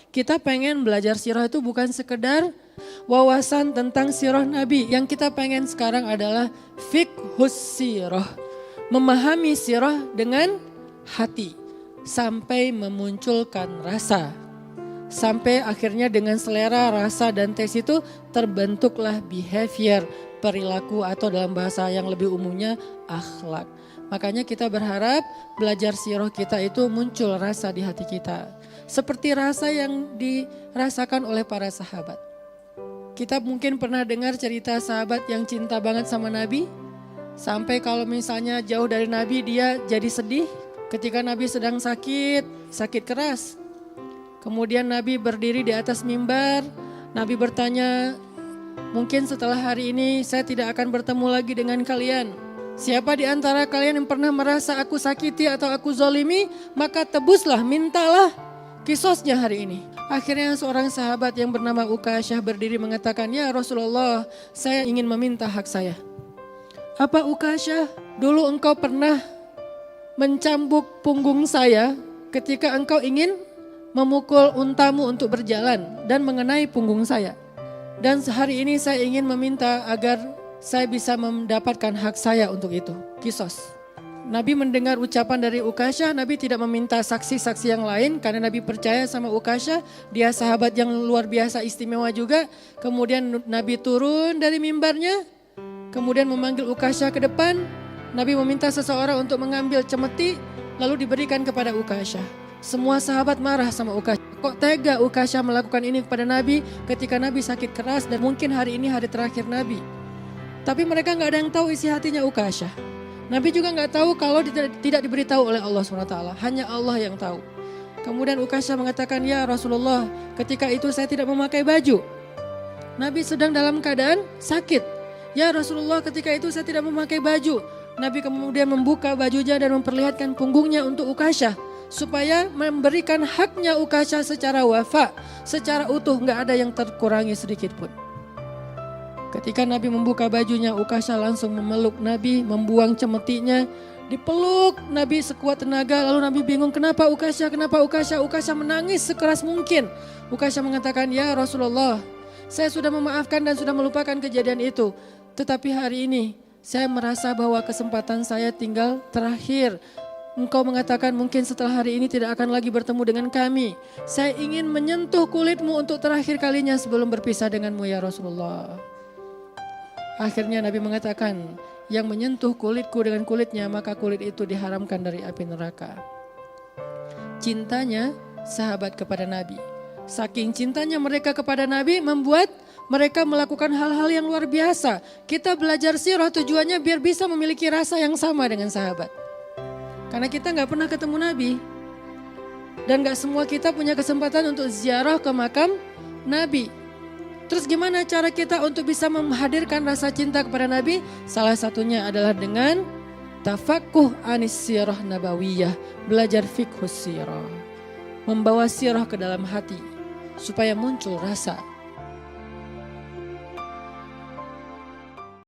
Kita pengen belajar sirah itu bukan sekedar wawasan tentang sirah Nabi. Yang kita pengen sekarang adalah fiqhus sirah. Memahami sirah dengan hati. Sampai memunculkan rasa. Sampai akhirnya dengan selera, rasa, dan tes itu terbentuklah behavior, perilaku atau dalam bahasa yang lebih umumnya akhlak. Makanya kita berharap belajar sirah kita itu muncul rasa di hati kita. Seperti rasa yang dirasakan oleh para sahabat. Kita mungkin pernah dengar cerita sahabat yang cinta banget sama Nabi. Sampai kalau misalnya jauh dari Nabi dia jadi sedih. Ketika Nabi sedang sakit keras. Kemudian Nabi berdiri di atas mimbar. Nabi bertanya, mungkin setelah hari ini saya tidak akan bertemu lagi dengan kalian. Siapa di antara kalian yang pernah merasa aku sakiti atau aku zolimi, maka tebuslah, mintalah kisosnya hari ini. Akhirnya seorang sahabat yang bernama Ukasyah berdiri mengatakan, ya Rasulullah, saya ingin meminta hak saya. Apa Ukasyah? Dulu engkau pernah mencambuk punggung saya ketika engkau ingin memukul untamu untuk berjalan dan mengenai punggung saya. Dan hari ini saya ingin meminta agar saya bisa mendapatkan hak saya untuk itu. Kisos. Nabi mendengar ucapan dari Ukasyah, Nabi tidak meminta saksi-saksi yang lain karena Nabi percaya sama Ukasyah, dia sahabat yang luar biasa istimewa juga. Kemudian Nabi turun dari mimbarnya, kemudian memanggil Ukasyah ke depan. Nabi meminta seseorang untuk mengambil cemeti lalu diberikan kepada Ukasyah. Semua sahabat marah sama Ukasyah. Kok tega Ukasyah melakukan ini kepada Nabi ketika Nabi sakit keras dan mungkin hari ini hari terakhir Nabi. Tapi mereka gak ada yang tahu isi hatinya Ukasyah. Nabi juga gak tahu kalau tidak diberitahu oleh Allah SWT. Hanya Allah yang tahu. Kemudian Ukasyah mengatakan, ya Rasulullah, ketika itu saya tidak memakai baju. Nabi sedang dalam keadaan sakit. Ya Rasulullah, ketika itu saya tidak memakai baju. Nabi kemudian membuka bajunya dan memperlihatkan punggungnya untuk Ukasyah. Supaya memberikan haknya Ukasyah secara wafa. Secara utuh, gak ada yang terkurangi sedikit pun. Ketika Nabi membuka bajunya, Ukasyah langsung memeluk Nabi, membuang cemetinya, dipeluk Nabi sekuat tenaga. Lalu Nabi bingung, kenapa Ukasyah, kenapa Ukasyah? Ukasyah menangis sekeras mungkin. Ukasyah mengatakan, ya Rasulullah, saya sudah memaafkan dan sudah melupakan kejadian itu. Tetapi hari ini saya merasa bahwa kesempatan saya tinggal terakhir. Engkau mengatakan mungkin setelah hari ini tidak akan lagi bertemu dengan kami. Saya ingin menyentuh kulitmu untuk terakhir kalinya sebelum berpisah denganmu ya Rasulullah. Akhirnya Nabi mengatakan, yang menyentuh kulitku dengan kulitnya, maka kulit itu diharamkan dari api neraka. Cintanya sahabat kepada Nabi. Saking cintanya mereka kepada Nabi membuat mereka melakukan hal-hal yang luar biasa. Kita belajar sirah tujuannya biar bisa memiliki rasa yang sama dengan sahabat. Karena kita gak pernah ketemu Nabi. Dan gak semua kita punya kesempatan untuk ziarah ke makam Nabi. Terus gimana cara kita untuk bisa menghadirkan rasa cinta kepada Nabi? Salah satunya adalah dengan tafakuh anis sirah nabawiyah. Belajar fiqhus sirah. Membawa sirah ke dalam hati. Supaya muncul rasa.